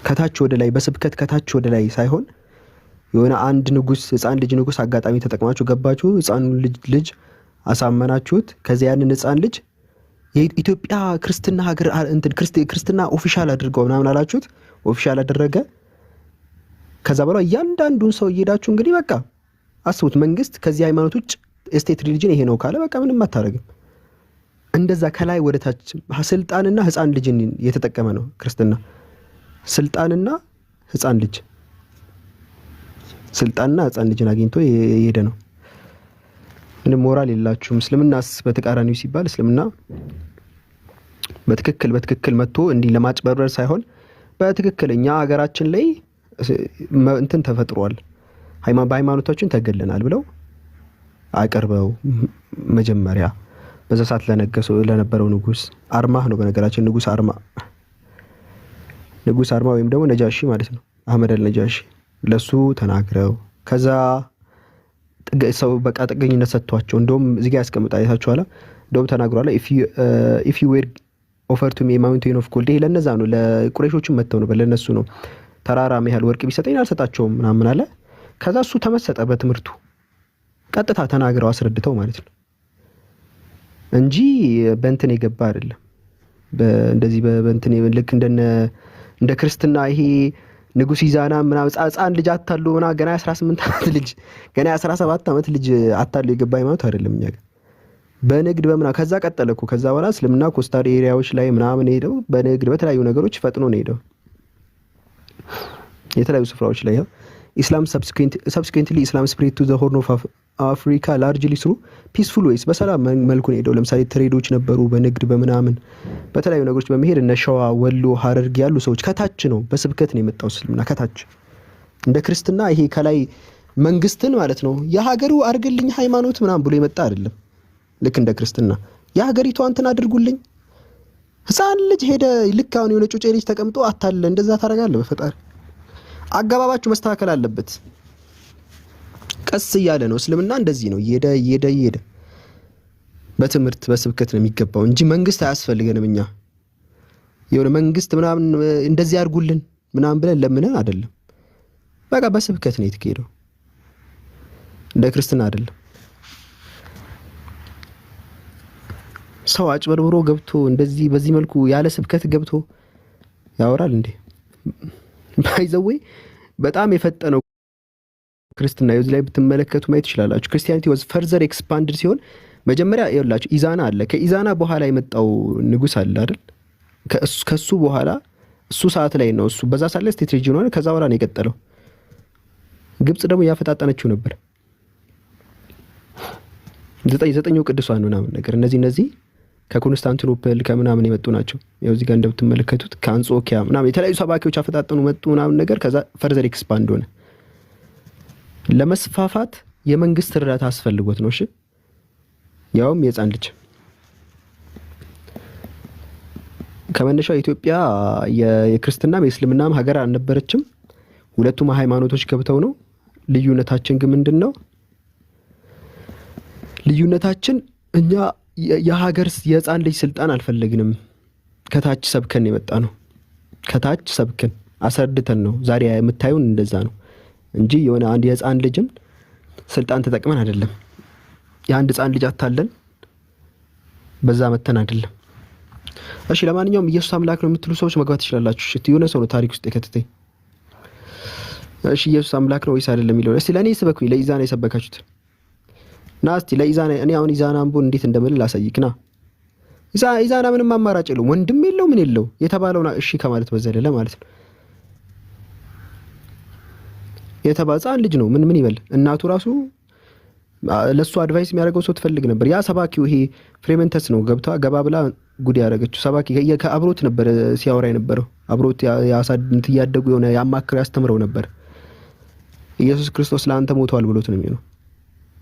ከታች ወደ ላይ በስብከት ከታች ወደ ላይ ሳይሆን የሆነ አንድ ንጉስ ህፃን ልጅ ንጉስ አጋጣሚ ተጠቅማችሁ ገባችሁ፣ ህፃን ልጅ አሳመናችሁት። ከዚያ ያንን ህፃን ልጅ የኢትዮጵያ ክርስትና ሀገር እንትን ክርስትና ኦፊሻል አድርገው ምናምን አላችሁት። ኦፊሻል አደረገ። ከዛ በኋላ እያንዳንዱን ሰው እየሄዳችሁ እንግዲህ በቃ አስቡት፣ መንግስት ከዚህ ሃይማኖት ውጭ ስቴት ሪሊጅን ይሄ ነው ካለ በቃ ምንም አታረግም። እንደዛ ከላይ ወደ ታች ስልጣንና ህፃን ልጅን የተጠቀመ ነው ክርስትና። ስልጣንና ህፃን ልጅን አግኝቶ የሄደ ነው። ምንም ሞራል የላችሁም። እስልምናስ በተቃራኒው ሲባል እስልምና በትክክል መጥቶ እንዲህ ለማጭበርበር ሳይሆን በትክክለኛ ሀገራችን ላይ እንትን ተፈጥሯል፣ በሃይማኖታችን ተገለናል ብለው አቀርበው መጀመሪያ በዛ ሰዓት ለነበረው ንጉስ አርማህ ነው። በነገራችን ንጉስ አርማ ወይም ደግሞ ነጃሺ ማለት ነው፣ አህመድ አልነጃሺ ለሱ ተናግረው ከዛ ሰው በቃ ጥገኝነት ሰጥቷቸው እንደውም እዚህ ጋር ያስቀምጣ አይታችኋል። እንደውም ተናግሯል if you were offered to me a mountain of gold። ይሄ ለነዛ ነው ለቁረይሾችም መተው ነው ለነሱ ነው። ተራራ ያህል ወርቅ ቢሰጠኝ አልሰጣቸውም ምናምን አለ። ከዛ እሱ ተመሰጠ በትምህርቱ ቀጥታ ተናግረው አስረድተው ማለት ነው እንጂ በእንትን የገባ አይደለም። እንደዚህ በእንትን ልክ እንደ ክርስትና ይሄ ንጉስ ኢዛና ምናምን ህፃን ልጅ አታሉ ምና ገና 18 ዓመት ልጅ ገና 17 ዓመት ልጅ አታሉ የገባ ሃይማኖት አይደለም። እኛ በንግድ በምና ከዛ ቀጠለኩ። ከዛ በኋላ እስልምና ኮስታር ኤሪያዎች ላይ ምናምን ሄደው በንግድ በተለያዩ ነገሮች ፈጥኖ ነው ሄደው የተለያዩ ስፍራዎች ላይ ኢስላም subsequently Islam spread to the Horn of Africa largely through peaceful ways። በሰላም መልኩ ነው ሄደው። ለምሳሌ ትሬዶች ነበሩ በንግድ በምናምን በተለያዩ ነገሮች በመሄድ እነ ሸዋ፣ ወሎ፣ ሐረርጌ ያሉ ሰዎች ከታች ነው በስብከት ነው የመጣው እስልምና ከታች። እንደ ክርስትና ይሄ ከላይ መንግስትን ማለት ነው የሀገሩ አርግልኝ ሃይማኖት ምናምን ብሎ የመጣ አይደለም። ልክ እንደ ክርስትና የሀገሪቷ እንትን አድርጉልኝ። ህፃን ልጅ ሄደ ልክ አሁን የሆነ ጩጬ ልጅ ተቀምጦ አታለ እንደዛ ታረጋለህ በፈጣሪ አገባባችሁ መስተካከል አለበት። ቀስ እያለ ነው እስልምና እንደዚህ ነው እየሄደ በትምህርት በስብከት ነው የሚገባው እንጂ መንግስት አያስፈልገንም። እኛ የሆነ መንግስት ምናምን እንደዚህ ያርጉልን ምናምን ብለን ለምነን አይደለም። በቃ በስብከት ነው የተካሄደው፣ እንደ ክርስትና አይደለም። ሰው አጭበርብሮ ገብቶ እንደዚህ በዚህ መልኩ ያለ ስብከት ገብቶ ያወራል እንዴ? ባይዘዌ በጣም የፈጠነው ክርስትና እዚህ ላይ ብትመለከቱ ማየት ትችላላችሁ። ክርስቲያኒቲ ዋዝ ፈርዘር ኤክስፓንድድ ሲሆን መጀመሪያ ይኸውላችሁ ኢዛና አለ። ከኢዛና በኋላ የመጣው ንጉስ አለ አይደል? ከሱ በኋላ እሱ ሰዓት ላይ ነው እሱ በዛ ሳለ ስቴት ሪጂን ሆነ። ከዛ በኋላ ነው የቀጠለው። ግብጽ ደግሞ ያፈጣጠነችው ነበር። ዘጠኙ ቅዱሳን ነው ምናምን ነገር እነዚህ ከኮንስታንቲኖፕል ከምናምን የመጡ ናቸው። ያው እዚህ ጋር እንደምትመለከቱት ከአንጾኪያ ምናምን የተለያዩ ሰባኪዎች አፈጣጠኑ መጡ ምናምን ነገር። ከዛ ፈርዘር ኤክስፓንድ ሆነ። ለመስፋፋት የመንግስት እርዳታ አስፈልጎት ነው። እሺ ያውም የህፃን ልጅ ከመነሻው ኢትዮጵያ የክርስትናም የእስልምናም ሀገር አልነበረችም። ሁለቱም ሃይማኖቶች ገብተው ነው። ልዩነታችን ግን ምንድነው? ልዩነታችን እኛ የሀገር የህፃን ልጅ ስልጣን አልፈለግንም። ከታች ሰብከን የመጣ ነው። ከታች ሰብከን አሰርድተን ነው ዛሬ የምታዩን እንደዛ ነው እንጂ የሆነ አንድ የህፃን ልጅን ስልጣን ተጠቅመን አይደለም። የአንድ ህፃን ልጅ አታለን በዛ መተን አይደለም። እሺ ለማንኛውም ኢየሱስ አምላክ ነው የምትሉ ሰዎች መግባት ትችላላችሁ። እሺ የሆነ ሰው ነው ታሪክ ውስጥ የከተተኝ። እሺ ኢየሱስ አምላክ ነው ወይስ አይደለም የሚለው እስቲ ለኔ ስበኩኝ። ለኢዛና የሰበካችሁት ና እስቲ ለኢዛና እኔ አሁን ኢዛና አምቦን እንዴት እንደምል ላሳይክና። ኢዛና ምንም አማራጭ የለው፣ ወንድም የለው፣ ምን የለው የተባለውና እሺ ከማለት በዘለለ ማለት ነው። የተባጻን ልጅ ነው ምን ይበል። እናቱ ራሱ ለሱ አድቫይስ የሚያደርገው ሰው ትፈልግ ነበር። ያ ሰባኪው ይሄ ፍሬመንተስ ነው ገብታ ገባ ብላ ጉድ ያደረገችው ሰባኪ ከአብሮት ነበር ሲያወራ የነበረው። አብሮት ያሳድንት ያደጉ የሆነ ያማክር ያስተምረው ነበር። ኢየሱስ ክርስቶስ ለአንተ ሞቷል ብሎት ነው የሚለው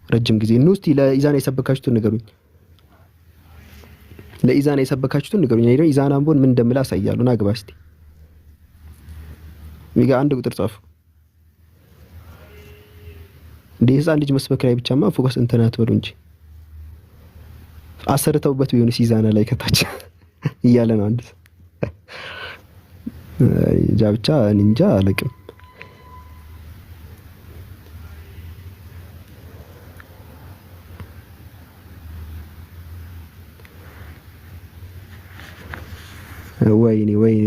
ረጅም ጊዜ። እስቲ ለኢዛና የሰበካችሁትን ንገሩኝ። ለኢዛና የሰበካችሁትን ንገሩኝ። አይደል ኢዛና አምቦን ምን እንደምላ አሳያለሁ። ና ግባ እስቲ ሚጋ አንድ ቁጥር ጻፉ። ህፃን ልጅ መስበክ ላይ ብቻማ ፎከስ እንትን አትበሉ እንጂ አሰርተውበት ቢሆንስ ኢዛና ላይ ከታች እያለ ነው አንድ ብቻ እንጃ አለቅም።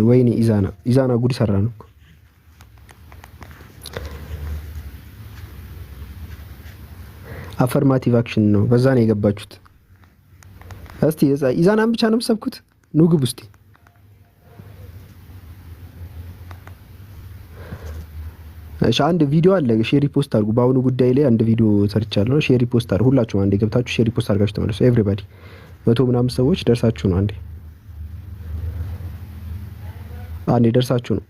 ወይኔ ኢዛና ጉድ ሰራ ነው። አፈርማቲቭ አክሽን ነው። በዛ ነው የገባችሁት። እስቲ ኢዛናን ብቻ ነው የምትሰብኩት? ኑ ግቡ እስቲ። እሺ አንድ ቪዲዮ አለ፣ ሼር ፖስት አድርጉ። በአሁኑ ጉዳይ ላይ አንድ ቪዲዮ ሰርቻለሁ። ሼር ፖስት አድርጉ። ሁላችሁም አንዴ ገብታችሁ ሼር ፖስት አድርጋችሁ ተመለሱ። ኤቭሪባዲ 100 ምናምን ሰዎች ደርሳችሁ ነው አንዴ ደርሳችሁ ነው።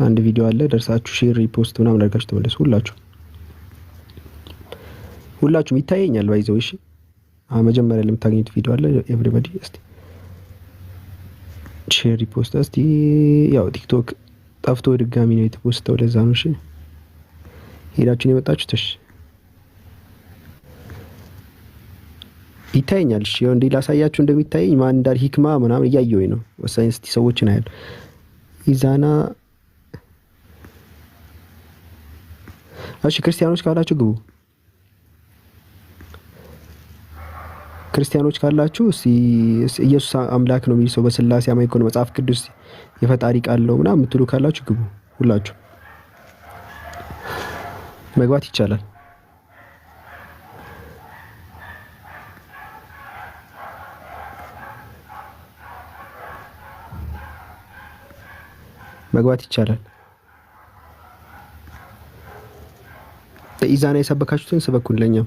አንድ ቪዲዮ አለ ደርሳችሁ ሼር ፖስት ምናምን አድርጋችሁ ተመለሱ። ሁላችሁም ይታየኛል ባይዘው። እሺ መጀመሪያ ለምታገኙት ቪዲዮ አለ ኤቭሪባዲ እስቲ ሼር ፖስት እስቲ። ያው ቲክቶክ ጠፍቶ ድጋሚ ነው የተፖስተው፣ ለዛ ነው። እሺ ሄዳችሁ ነው የመጣችሁት? እሺ ይታየኛል። እሺ ያው እንዴ ላሳያችሁ እንደሚታየኝ ማን እንዳል ሂክማ ምናምን እያየሁኝ ነው። ወሳኝ እስቲ ሰዎችን አይደል ኢዛና። እሺ ክርስቲያኖች ካላችሁ ግቡ። ክርስቲያኖች ካላችሁ ኢየሱስ አምላክ ነው የሚል ሰው በስላሴ አማኝ ከሆነ መጽሐፍ ቅዱስ የፈጣሪ ቃል ነው ምናምን የምትሉ ካላችሁ ግቡ። ሁላችሁ መግባት ይቻላል። ለኢዛና የሰበካችሁትን ስበኩን ለኛም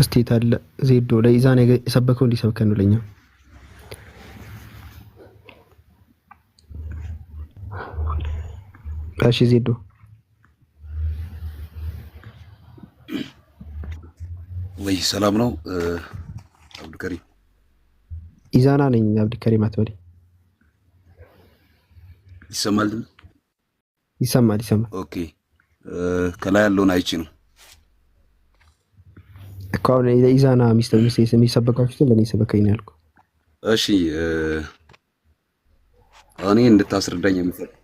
እስቲ ታለ ዜዶ ለኢዛና የሰበከው እንዲሰብከን ነው ለኛ። እሺ ዜዶ ወይ ሰላም ነው አብዱልከሪም? ኢዛና ነኝ አብዱልከሪም አትበለኝ። ይሰማል? ይሰማል። ኦኬ ከላይ ያለውን አይቺ ነው እኮ አሁን ኢዛና የሚሰበካችሁ ለኔ ሰበከኝ ነው ያልኩህ። እሺ እኔ እንድታስረዳኝ የምፈልግ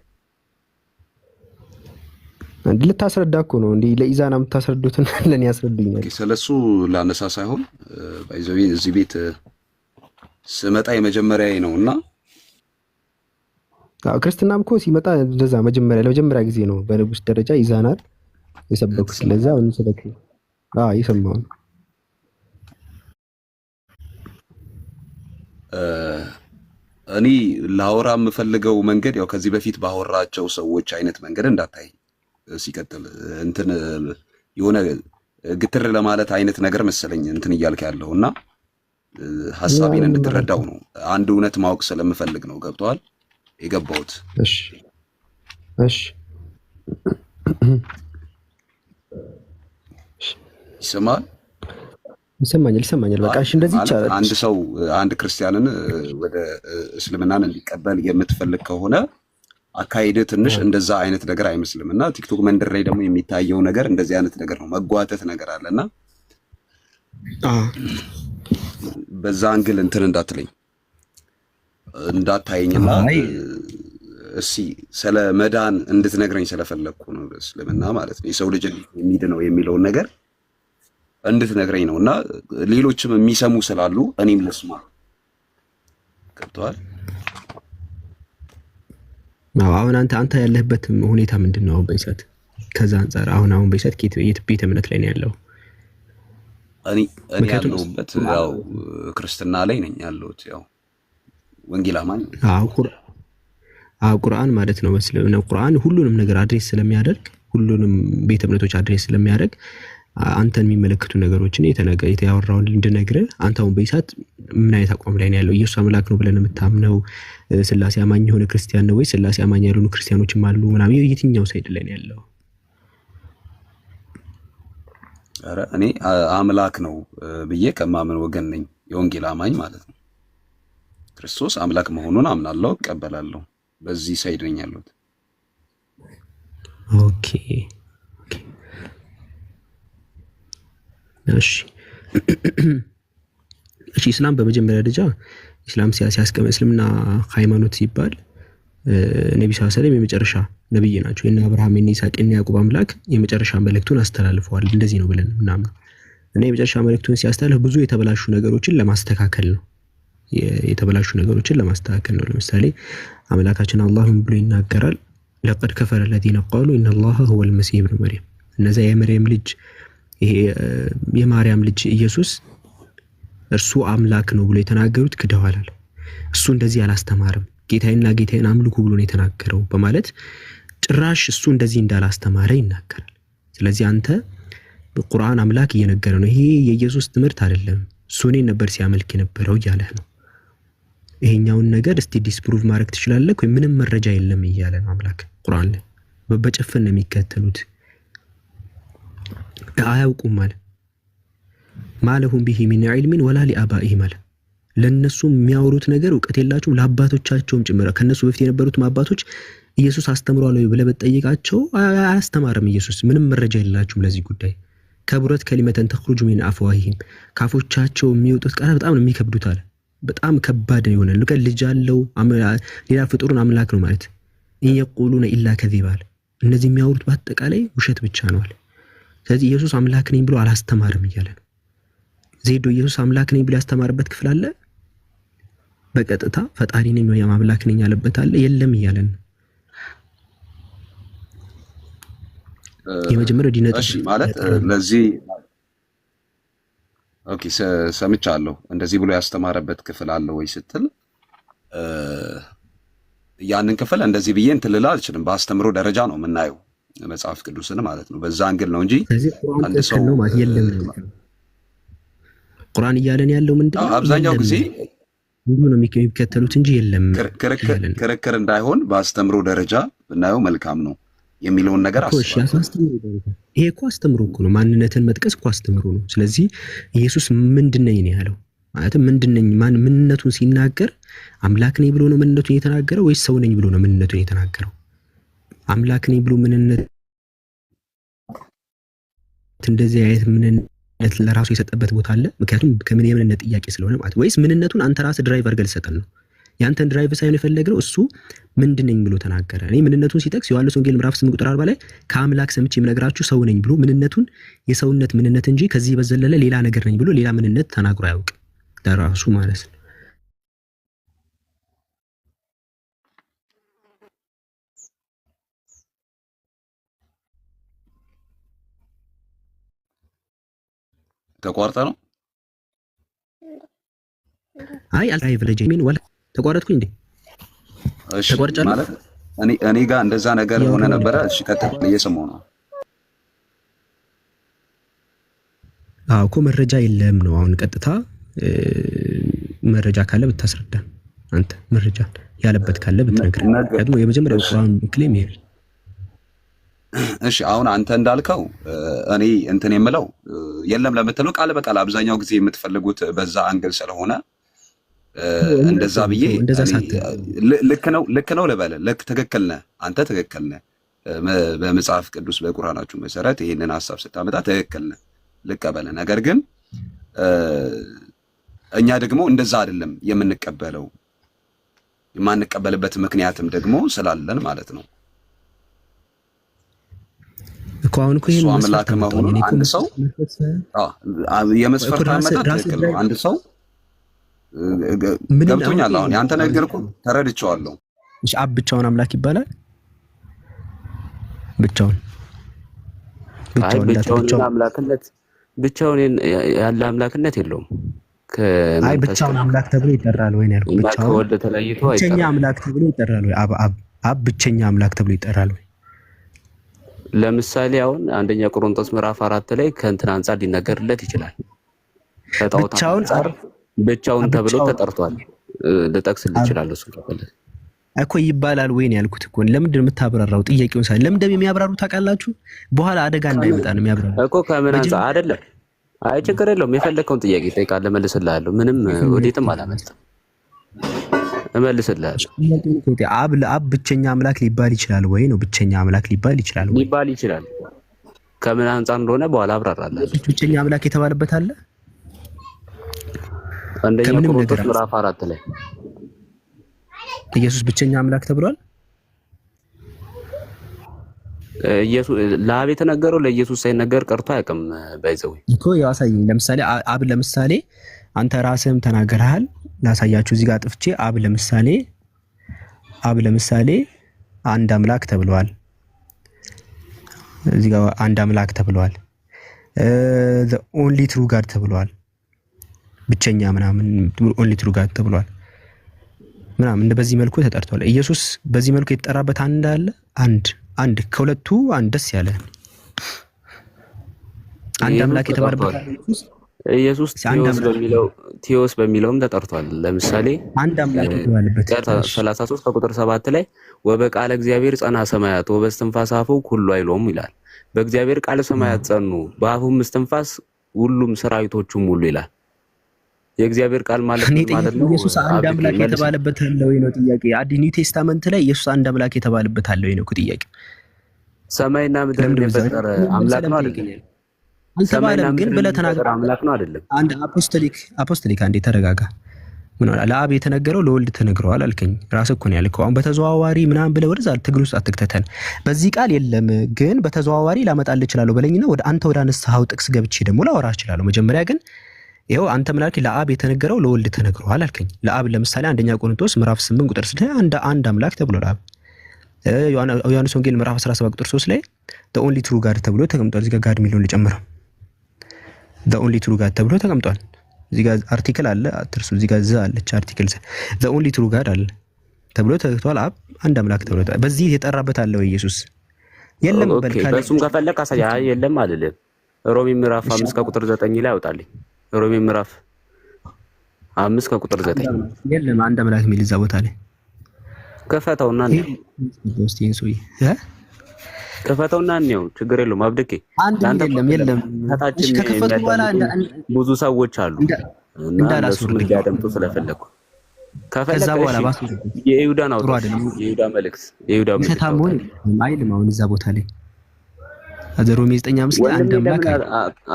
አንድ ልታስረዳ እኮ ነው እንዴ? ለኢዛና የምታስረዱትን ለኔ ያስረዱኝ ነው። ስለሱ ላነሳ ሳይሆን ባይዘው እዚህ ቤት ስመጣ የመጀመሪያዬ ነውና ክርስትናም እኮ ሲመጣ እንደዛ ለመጀመሪያ ጊዜ ነው በንጉስ ደረጃ ኢዛናን የሰበኩት። ስለዚህ አሁን ሰበክ የሰማው እኔ ላወራ የምፈልገው መንገድ ያው ከዚህ በፊት ባወራቸው ሰዎች አይነት መንገድ እንዳታይ ሲቀጥል እንትን የሆነ ግትር ለማለት አይነት ነገር መሰለኝ እንትን እያልክ ያለውና ሐሳቤን እንድትረዳው ነው። አንድ እውነት ማወቅ ስለምፈልግ ነው። ገብቷል? የገባሁት እሺ ይሰማኛል። በቃ እሺ፣ እንደዚህ ይቻላል። አንድ ሰው አንድ ክርስቲያንን ወደ እስልምናን እንዲቀበል የምትፈልግ ከሆነ አካሄድ ትንሽ እንደዛ አይነት ነገር አይመስልም። እና ቲክቶክ መንደር ላይ ደግሞ የሚታየው ነገር እንደዚህ አይነት ነገር ነው። መጓተት ነገር አለና በዛ አንግል እንትን እንዳትለኝ እንዳታየኝና እሺ ስለ መዳን እንድትነግረኝ ስለፈለኩ ነው። እስልምና ማለት ነው የሰው ልጅ የሚድነው የሚለውን ነገር እንድትነግረኝ ነውና ሌሎችም የሚሰሙ ስላሉ እኔም ልስማ። ገብቶሃል? አሁን አንተ ያለህበት ሁኔታ ምንድነው በይሰት? ከዛ አንፃር አሁን በይሰት የት ቤተ እምነት ላይ ነው ያለው? እኔ ያለሁበት ያው ክርስትና ላይ ነኝ ያለሁት። ያው ወንጌል አማኝ ቁርአን ማለት ነው። በእስልምና ቁርአን ሁሉንም ነገር አድሬስ ስለሚያደርግ ሁሉንም ቤተ እምነቶች አድሬስ ስለሚያደርግ አንተን የሚመለከቱ ነገሮችን ያወራውን እንድነግርህ። አንተ አሁን በይሳት ምን አይነት አቋም ላይ ነው ያለው? ኢየሱስ አምላክ ነው ብለን የምታምነው? ስላሴ አማኝ የሆነ ክርስቲያን ነው ወይ? ስላሴ አማኝ ያልሆኑ ክርስቲያኖችም አሉ ምናምን። የትኛው ሳይድ ላይ ነው ያለው? ኧረ እኔ አምላክ ነው ብዬ ከማምን ወገን ነኝ። የወንጌል አማኝ ማለት ነው። ክርስቶስ አምላክ መሆኑን አምናለሁ፣ እቀበላለሁ። በዚህ ሳይድ ነኝ ያለሁት። ኦኬ እሺ ኢስላም በመጀመሪያ ደረጃ ኢስላም ሲያስቀምጥ እስልምና ሃይማኖት ሲባል ነብዩ ሰለላሁ ዐለይሂ ወሰለም የመጨረሻ ነብይ ናቸው። የነ አብርሃም የነ ይስሐቅ የነ ያዕቆብ አምላክ የመጨረሻ መልእክቱን አስተላልፈዋል። እንደዚህ ነው ብለን ምናምን እና የመጨረሻ መልእክቱን ሲያስተላልፍ ብዙ የተበላሹ ነገሮችን ለማስተካከል ነው። ለምሳሌ አምላካችን አላህ ምን ብሎ ይናገራል? ለቀድ ከፈረ الذين قالوا ان الله هو المسيح ابن مريم። እነዛ የመርየም ልጅ የማርያም ልጅ ኢየሱስ እርሱ አምላክ ነው ብሎ የተናገሩት ክደዋል አለ። እሱ እንደዚህ አላስተማረም። ጌታዬና ጌታዬን አምልኩ ብሎ ነው የተናገረው በማለት ጭራሽ እሱ እንደዚህ እንዳላስተማረ ይናገራል። ስለዚህ አንተ በቁርአን አምላክ እየነገረ ነው። ይሄ የኢየሱስ ትምህርት አይደለም፣ እሱ እኔን ነበር ሲያመልክ የነበረው እያለ ነው። ይሄኛውን ነገር እስቲ ዲስፕሩቭ ማድረግ ትችላለህ ወይ? ምንም መረጃ የለም እያለ ነው አምላክ ቁርአን ላይ። በጨፍን ነው የሚከተሉት። አያውቁም ማለት ማለሁም ቢሂ ሚን ዒልሚን ወላ ሊአባኢሂ ማለት ለነሱ የሚያወሩት ነገር ዕውቀት የላቸውም፣ ለአባቶቻቸውም ጭምር። ከነሱ በፊት የነበሩት አባቶች ኢየሱስ አስተምሯል ወይ ብለህ በጠይቃቸው አያስተማርም። ኢየሱስ ምንም መረጃ የላቸውም ለዚህ ጉዳይ። ከብረት ከሊመተን ተخرج من አፍዋሂም ካፎቻቸው የሚወጡት ቃል በጣም ነው የሚከብዱት አለ። በጣም ከባድ ነው ይሆናል። ልጅ አለው ሌላ ፍጡርን አምላክ ነው ማለት ይየቁሉነ ኢላ ከዚባ አለ። እነዚህ የሚያወሩት በአጠቃላይ ውሸት ብቻ ነው አለ። ስለዚህ ኢየሱስ አምላክ ነኝ ብሎ አላስተማርም እያለ ነው። ዜዶ ኢየሱስ አምላክ ነኝ ብሎ ያስተማረበት ክፍል አለ? በቀጥታ ፈጣሪ ነኝ ወይ አምላክ ነኝ ያለበት አለ? የለም እያለ ነው። የመጀመሪያው ዲነት እሺ ማለት ለዚህ ኦኬ ሰምቻለሁ። እንደዚህ ብሎ ያስተማረበት ክፍል አለ ወይ ስትል ያንን ክፍል እንደዚህ ብዬ እንትን ልል አልችልም። በአስተምሮ ደረጃ ነው የምናየው መጽሐፍ ቅዱስን ማለት ነው። በዛ አንግል ነው እንጂ አንድ ሰው የለም ቁርአን እያለን ያለው ምንድነው? አብዛኛው ጊዜ ሁሉ ነው የሚከተሉት እንጂ የለም። ክርክር እንዳይሆን በአስተምሮ ደረጃ ብናየው መልካም ነው የሚለውን ነገር ይሄ እኮ አስተምሮ እኮ ነው። ማንነትን መጥቀስ እኮ አስተምሮ ነው። ስለዚህ ኢየሱስ ምንድነው ያለው? ማለት ምንድነኝ ማን ምንነቱን ሲናገር አምላክ ነኝ ብሎ ነው ምንነቱን የተናገረው ወይስ ሰው ነኝ ብሎ ነው ምንነቱን የተናገረው? አምላክ ነኝ ብሎ ምንነት እንደዚህ አይነት ምንነት ለራሱ የሰጠበት ቦታ አለ? ምክንያቱም ከምን የምንነት ጥያቄ ስለሆነ ማለት ወይስ ምንነቱን አንተ ራስህ ድራይቭ አድርገህ ልሰጠን ነው? ያንተን ድራይቭ ሳይሆን የፈለገው እሱ ምንድነኝ ብሎ ተናገረ። እኔ ምንነቱን ሲጠቅስ ዮሐንስ ወንጌል ምዕራፍ 8 ቁጥር 40 ላይ ከአምላክ ሰምቼ የምነግራችሁ ሰው ነኝ ብሎ ምንነቱን የሰውነት ምንነት እንጂ ከዚህ በዘለለ ሌላ ነገር ነኝ ብሎ ሌላ ምንነት ተናግሮ አያውቅም ለራሱ ማለት ነው። ተቋርጠ ነው? አይ አልራይቭ ለጀሚን ወል ተቋረጥኩኝ እንዴ? እሺ ማለት እኔ ጋር እንደዛ ነገር ሆነ ነበረ። እሺ ቀጥል፣ እየሰማሁ ነው። አዎ እኮ መረጃ የለም ነው አሁን። ቀጥታ መረጃ ካለ ብታስረዳ፣ አንተ መረጃ ያለበት ካለ ብትነግረን። ደግሞ የመጀመሪያው ቁርአን ክሌም ይሄ። እሺ አሁን አንተ እንዳልከው እኔ እንትን የምለው የለም ለምትለው ቃል በቃል አብዛኛው ጊዜ የምትፈልጉት በዛ አንግል ስለሆነ እንደዛ ብዬ ልክ ነው ልበል። ልክ ትክክል ነህ አንተ፣ ትክክል ነህ። በመጽሐፍ ቅዱስ በቁርአናችሁ መሰረት ይሄንን ሐሳብ ስታመጣ ትክክል ነህ፣ ልቀበል። ነገር ግን እኛ ደግሞ እንደዛ አይደለም የምንቀበለው። የማንቀበልበት ምክንያትም ደግሞ ስላለን ማለት ነው እኮ። አሁን እኮ ይሄን አምላክ መሆኑን አንድ ሰው የመስፈርት አመጣጥ ትክክል ነው። አንድ ሰው ገብቶኛል። አሁን ያንተ ነገር እኮ ተረድቼዋለሁ። እሺ አብ ብቻውን አምላክ ይባላል? ብቻውን አምላክነት ብቻውን ያለ አምላክነት የለውም። አይ ብቻውን አምላክ ተብሎ ይጠራል ወይ ነው ያልኩት? ብቻውን ከወልድ ተለይቶ አይጠራም። ብቸኛ አምላክ ተብሎ ይጠራል ወይ? አብ ብቸኛ አምላክ ተብሎ ይጠራል ወይ? ለምሳሌ አሁን አንደኛ ቆሮንቶስ ምዕራፍ 4 ላይ ከእንትን አንፃር ሊነገርለት ይችላል። ከጣዖት አንፃር ብቻውን ተብሎ ተጠርቷል። ልጠቅስልህ እችላለሁ። እሱ ከፈለክ እኮ ይባላል ወይ ነው ያልኩት እኮ። ለምንድን ነው የምታብራራው? ጥያቄውን ሳይ ለምን እንደሚያብራሩ ታውቃላችሁ? በኋላ አደጋ እንዳይመጣ ነው የሚያብራሩ እኮ። ከምን አንፃር አይደለም። አይ ችግር የለውም። የፈለከውን ጥያቄ ጠይቃለህ፣ እመልስልሃለሁ። ምንም ወዴትም አላመልጥም፣ እመልስልሃለሁ። አብ ብቸኛ አምላክ ሊባል ይችላል ወይ ነው? ብቸኛ አምላክ ሊባል ይችላል ወይ? ሊባል ይችላል። ከምን አንፃር እንደሆነ በኋላ አብራራለሁ። ብቸኛ አምላክ የተባለበት አለ። አንደኛ ቆሮንቶስ ምዕራፍ 4 ላይ ኢየሱስ ብቸኛ አምላክ ተብሏል። ኢየሱስ ለአብ የተነገረው ለኢየሱስ ሳይነገር ቀርቶ አያውቅም። ባይዘው እኮ ያሳየኝ። ለምሳሌ አብ ለምሳሌ አንተ ራስህም ተናገርሃል። ላሳያችሁ እዚህ ጋር ጥፍቼ አብ ለምሳሌ አንድ አምላክ ተብሏል። እዚህ ጋር አንድ አምላክ ተብሏል። the only true God ተብሏል። ብቸኛ ምናምን only true God ተብሏል ምናምን በዚህ መልኩ ተጠርቷል። ኢየሱስ በዚህ መልኩ የተጠራበት አንድ አለ። አንድ ከሁለቱ አንድ ደስ ያለ አንድ አምላክ የተባለበት ኢየሱስ ቴዎስ በሚለውም ተጠርቷል። ለምሳሌ አንድ አምላክ የተባለበት 33 ከቁጥር 7 ላይ ወበቃለ እግዚአብሔር ጸና ሰማያት ወበስትንፋስ አፉ ሁሉ አይሎም ይላል። በእግዚአብሔር ቃል ሰማያት ጸኑ፣ በአፉም እስትንፋስ ሁሉም ሰራዊቶቹም ሁሉ ይላል። የእግዚአብሔር ቃል ማለት ነው። ኢየሱስ አንድ አምላክ የተባለበት አለ ወይ ነው ጥያቄ። አዲስ ኒው ቴስታመንት ላይ ኢየሱስ አንድ አምላክ የተባለበት አለ ወይ ነው ጥያቄ። ሰማይና ምድርን የፈጠረ አምላክ ነው አይደል? አልተባለም ግን ብለህ ተናገር። አምላክ ነው አይደለም? አንድ አፖስቶሊክ አንዴ ተረጋጋ። ምን ሆነ? ለአብ የተነገረው ለወልድ ተነግሯል አልከኝ። ራስህ እኮ ነው ያልከው። አሁን በተዘዋዋሪ ምናምን ብለህ ወደዛ ትግል ውስጥ አትክተተን። በዚህ ቃል የለም ግን በተዘዋዋሪ ላመጣልህ እችላለሁ በለኝና ወደ አነሳኸው ጥቅስ ገብቼ ደግሞ ላወራ እችላለሁ። መጀመሪያ ግን ይኸው አንተ ምን አልከኝ? ለአብ የተነገረው ለወልድ ተነግሯል አልከኝ። ለአብ ለምሳሌ አንደኛ ቆሮንቶስ ምዕራፍ 8 ቁጥር 6 አንድ አምላክ ተብሎ ለአብ። ዮሐንስ ወንጌል ምዕራፍ 17 ቁጥር 3 ላይ the only true God ተብሎ ተቀምጧል። እዚህ ጋር ጋድ ሚሊዮን ልጨምረው the only true God ተብሎ ተቀምጧል። እዚህ ጋር አርቲክል አለ አትርሱ። እዚህ ጋር አለች አርቲክል the only true God አለ ተብሎ ተቀምጧል። አብ አንድ አምላክ ተብሎ በዚህ የጠራበት አለ ወይ ኢየሱስ? የለም በል ካለ በሱም ከፈለክ አሳያ። የለም አይደለም። ሮሜ ምዕራፍ 5 ከቁጥር 9 ላይ ያወጣልኝ። ሮሜ ምዕራፍ 5 ከቁጥር 9 የለም አንድ አምላክ የሚል እዛ ቦታ ላይ ከፈተውና ክፈተውና እንየው፣ ችግር የለውም። አብድኬ አንድ ለአንተ የለም። ከታችን ከከፈቱ በኋላ ብዙ ሰዎች አሉ እና እነሱም እንዲያደምጡ ስለፈለኩ ከዛ በኋላ ባሱ የይሁዳን አውጣ። የይሁዳ መልእክት ተታሞን አይልም። አሁን እዛ ቦታ ላይ ሮሜ 9:5 ላይ አንድ አምላክ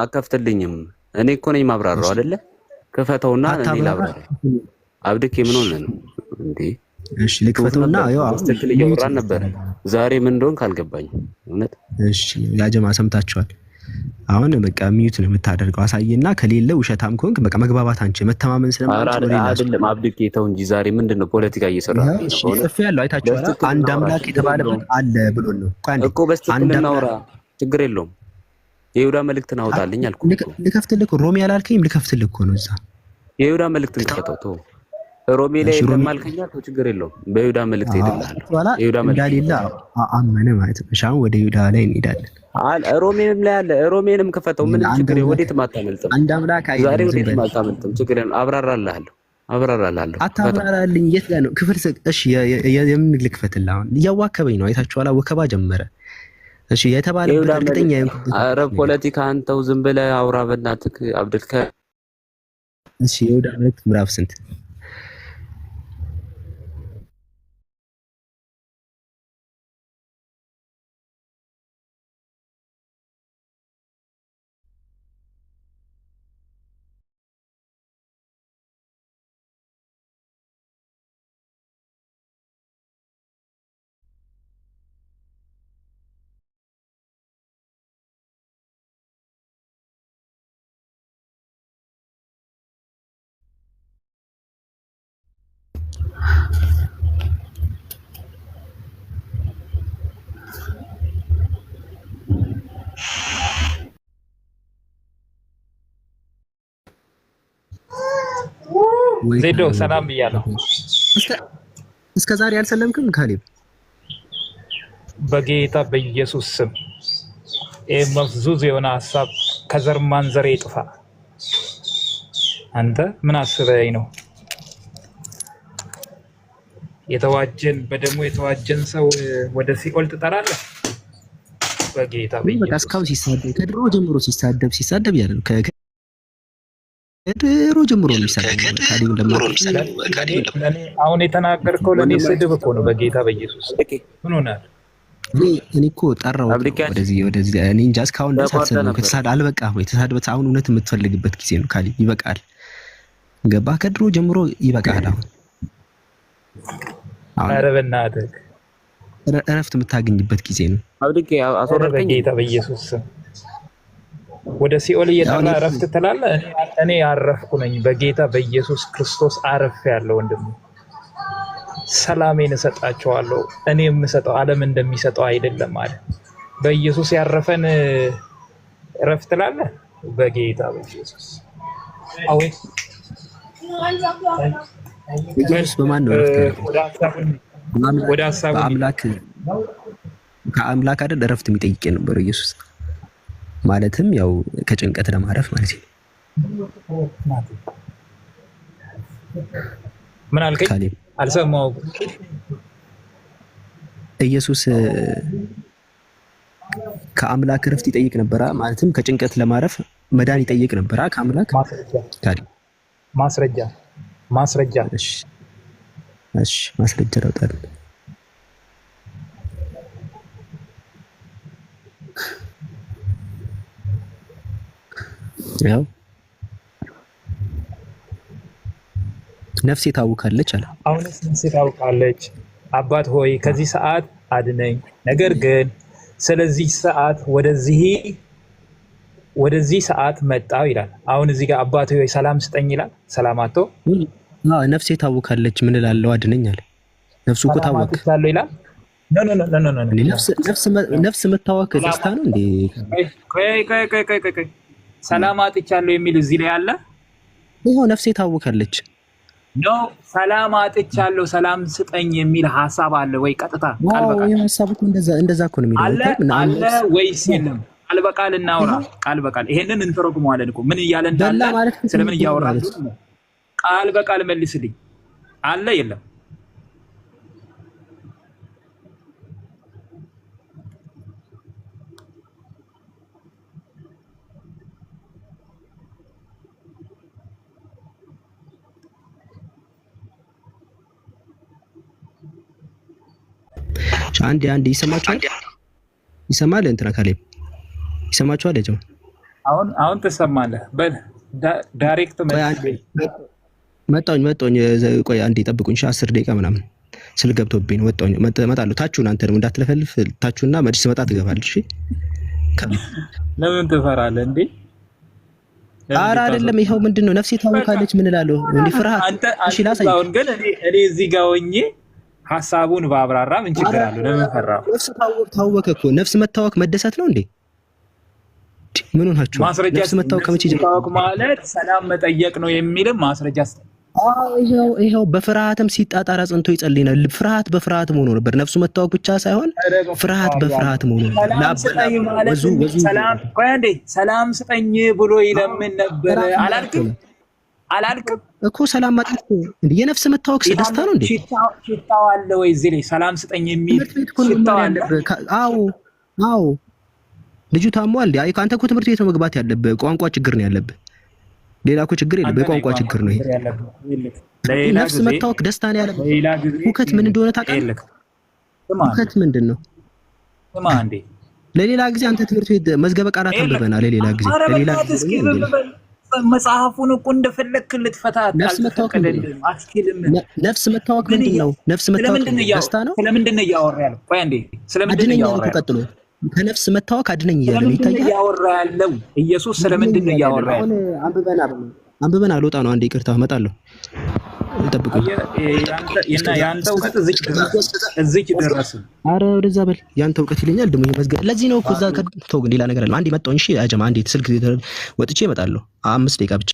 አከፍትልኝም። እኔ እኮ ነኝ ማብራራው አይደለ? ክፈተውና እኔ ላብራራ። አብድኬ ምን ሆነ ነው እንዴ? እሺ ልክፈተውና ያው ትክክል እያወራን ነበር። ዛሬ ምን እንደሆነ ካልገባኝ እውነት። እሺ ያጀማ ሰምታችኋል። አሁን በቃ ሚዩት ነው የምታደርገው። አሳየና ከሌለ ውሸታም ከሆንክ በቃ መግባባት አንቺ መተማመን ስለማንችል አይደለም። አብድኬ ተው እንጂ ዛሬ ምንድነው ፖለቲካ እየሰራ ነው? ጽፌ ያለው አይታችኋል። አንድ አምላክ የተባለበት አለ ብሎን ነው እኮ በስትክክል እናውራ። ችግር የለውም። የይሁዳ መልእክትን አውጣልኝ አልኩ። ልከፍትልህ ሮሜ ያላልከኝም ልከፍትልህ እኮ ነው። እዛ የይሁዳ መልእክትን ክፈተው። ሮሜ ላይ እንደማልከኛ ተው፣ ችግር የለውም። በይሁዳ መልእክት ሄድልሃለሁ። የይሁዳ መልእክት እንዳሌላ አመነ ማለት ነው። ሻው ወደ ይሁዳ ላይ እንሄዳለን። ሮሜንም ላይ አለ። ሮሜንም ክፈተው። ምን ችግር ወዴትም አታመልጥም። አንድ አምላክ አይ ዛሬ ወዴትም አታመልጥም። ችግር የለውም። አብራራልሃለሁ። አታብራራልኝ። የት ጋር ነው ክፍል? እሺ የምን ልክፈትልህ? አሁን እያዋከበኝ ነው። አይታችኋላ። ወከባ ጀመረ። እሺ የተባለበት እርግጠኛ አይሆንኩበት። ኧረ ፖለቲካ አንተው ዝም ብለህ አውራ በእናትህ አብድልከ። እሺ የይሁዳ መልእክት ምዕራፍ ስንት? ዜዶ ሰላም ብያለሁ። እስከ ዛሬ አልሰለምክም ካሌብ? በጌታ በኢየሱስ ስም ይህ መፍዙዝ የሆነ ሀሳብ ከዘር ማንዘሬ ይጥፋ። አንተ ምን አስበኝ ነው? የተዋጀን በደሙ የተዋጀን ሰው ወደ ሲኦል ትጠራለህ? በጌታ በኢየሱስ እስካሁን ሲሳደብ ከድሮ ጀምሮ ሲሳደብ ያለ ነው። ከድሮ ጀምሮ የሚሳደብ አሁን የተናገርከው ለእኔ ስድብ እኮ ነው። በጌታ በኢየሱስ ምን ሆናል? እኔ እኮ ጠራው ወደዚህ እኔ እንጃ። እስካሁን ድረስ አልሰማሁም። አልበቃም ወይ? የተሳደበት አሁን እውነት የምትፈልግበት ጊዜ ነው ካሌብ። ይበቃል። ገባህ? ከድሮ ጀምሮ ይበቃል። አሁን ኧረ በእናትህ እረፍት የምታገኝበት ጊዜ ነው። አብድኬ አስወረድከኝ። በጌታ በኢየሱስ ስም ወደ ሲኦል እየጠራ እረፍት ትላለህ? እኔ አረፍኩ ነኝ። በጌታ በኢየሱስ ክርስቶስ አረፍ ያለው ወንድም ሰላሜን እሰጣቸዋለሁ። እኔ የምሰጠው ዓለም እንደሚሰጠው አይደለም አለ። በኢየሱስ ያረፈን እረፍት ትላለህ? በጌታ በኢየሱስ አዌት ኢየሱስ በማን ነው እረፍት? ወደ ሐሳቡ ከአምላክ አይደል እረፍት የሚጠይቅ የነበረው ኢየሱስ። ማለትም ያው ከጭንቀት ለማረፍ ማለት ነው። ምን አልከኝ? አልሰማሁም። ኢየሱስ ከአምላክ እረፍት ይጠይቅ ነበራ። ማለትም ከጭንቀት ለማረፍ መዳን ይጠይቅ ነበራ ከአምላክ። ማስረጃ እሺ ማስረጃ ላውጣልህ። ያው ነፍሴ ታውካለች አለ። አሁንስ ነፍሴ ታውቃለች። አባት ሆይ ከዚህ ሰዓት አድነኝ። ነገር ግን ስለዚህ ሰዓት ወደዚህ ሰዓት መጣው ይላል። አሁን እዚህ ጋር አባት ሆይ ሰላም ስጠኝ ይላል። ሰላም አቶ ነፍሴ ታውካለች ምን እላለሁ? አድነኝ አለ። ነፍሱ እኮ ታወካለች ይላል። ነፍስ መታወክ ደስታ ነው እንዴ? ቆይ ሰላም አጥቻለሁ የሚል እዚህ ላይ አለ። ይኸው ነፍሴ ታውካለች ነው። ሰላም አጥቻለሁ ሰላም ስጠኝ የሚል ሐሳብ አለ ወይ? ቀጥታ ቃል በቃል ይሄ ሐሳብ እኮ እንደዛ እኮ ነው የሚለው አለ ወይስ የለም? ቃል በቃል እናውራ። ቃል በቃል ይሄንን እንተረጉመዋለን እኮ ምን እያለ እንዳለ ስለምን እያወራን ነው? ቃል በቃል መልስልኝ። አለ የለም? አንድ ይሰማችኋል? ይሰማል? እንትና ካሌብ ይሰማችኋል? ያጀማ አሁን ትሰማለህ? በል ዳይሬክት መጣሁኝ። ቆይ አንዴ ጠብቁኝ። 10 ደቂቃ ምናምን ስል ገብቶብኝ ወጣሁኝ። እመጣለሁ። ታችሁን አንተ ደግሞ እንዳትለፈልፍ። ታችሁና መድስ መጣ ትገባለህ። እሺ ለምን ትፈራለህ እንዴ? ኧረ አይደለም። ይኸው ምንድነው ነፍሴ ታወካለች። ምን እላለሁ እንዴ? ፍርሃት። እሺ ላሳይ። አሁን ግን እኔ እዚህ ጋር ሆኜ ሐሳቡን ባብራራ ምን ችግር አለው? ለምን ፈራው? ነፍስ ታወከ እኮ። ነፍስ መታወክ መደሰት ነው እንዴ? ምን ሆናችሁ? ነፍስ መታወክ ከመቼ ጀምሮ ማለት ሰላም መጠየቅ ነው የሚልም ማስረጃ ይኸው በፍርሃትም ሲጣጣር አጽንቶ ይጸልይ ነው። ፍርሃት በፍርሃት መሆኑ ነበር። ነፍሱ መታወቅ ብቻ ሳይሆን ፍርሃት በፍርሃት መሆኑ ነበር። ሰላም ስጠኝ ብሎ ይለምን ነበር። አላልክም እኮ ሰላም ማጣት እንዴ? የነፍስ መታወቅ ደስታ ነው እንዴ? ሽታው አለ ወይ እዚህ ላይ ሰላም ስጠኝ የሚል ሽታው አለ? አዎ ልጁ ታሟል። አይ ካንተ እኮ ትምህርት ቤት ነው መግባት ያለብህ። ቋንቋ ችግር ነው ያለብህ። ሌላ እኮ ችግር የለም። በቋንቋ ችግር ነው ይሄ። ነፍስ መታወቅ ደስታ ነው ያለብህ። ሁከት ምን እንደሆነ ታውቃለህ? ሁከት ምንድን ነው? ስማ እንዴ ለሌላ ጊዜ አንተ ትምህርት ቤት መዝገበ ቃላት አንብበናል። ለሌላ ጊዜ መጽሐፉን እኮ እንደፈለክ ልትፈታት ነፍስ መታወቅ ምንድን ነው? ነፍስ መታወቅ ደስታ ነው። ስለምንድን ነው እያወራ ያለው? ቆይ አንዴ ስለምንድን ነው እያወራ ያለው? ቀጥሎ ከነፍስ መታወቅ አድነኝ እያለ ነው ይታያል። እያወራ ያለው ኢየሱስ ስለምንድን ነው እያወራ ያለው? አንብበን አልወጣ ነው። አንዴ ይቅርታ እመጣለሁ። ጠብቁ። ያንተ እውቀት እዚህ ድረስ። ኧረ ወደዛ በል። ያንተ እውቀት ይለኛል ደግሞ መዝገብ። ለዚህ ነው እኮ እዛ ከተው ግን ሌላ ነገር አለ። አንዴ መጣሁ። እሺ አጀማ አንዴ ስልክ ወጥቼ እመጣለሁ። 5 ደቂቃ ብቻ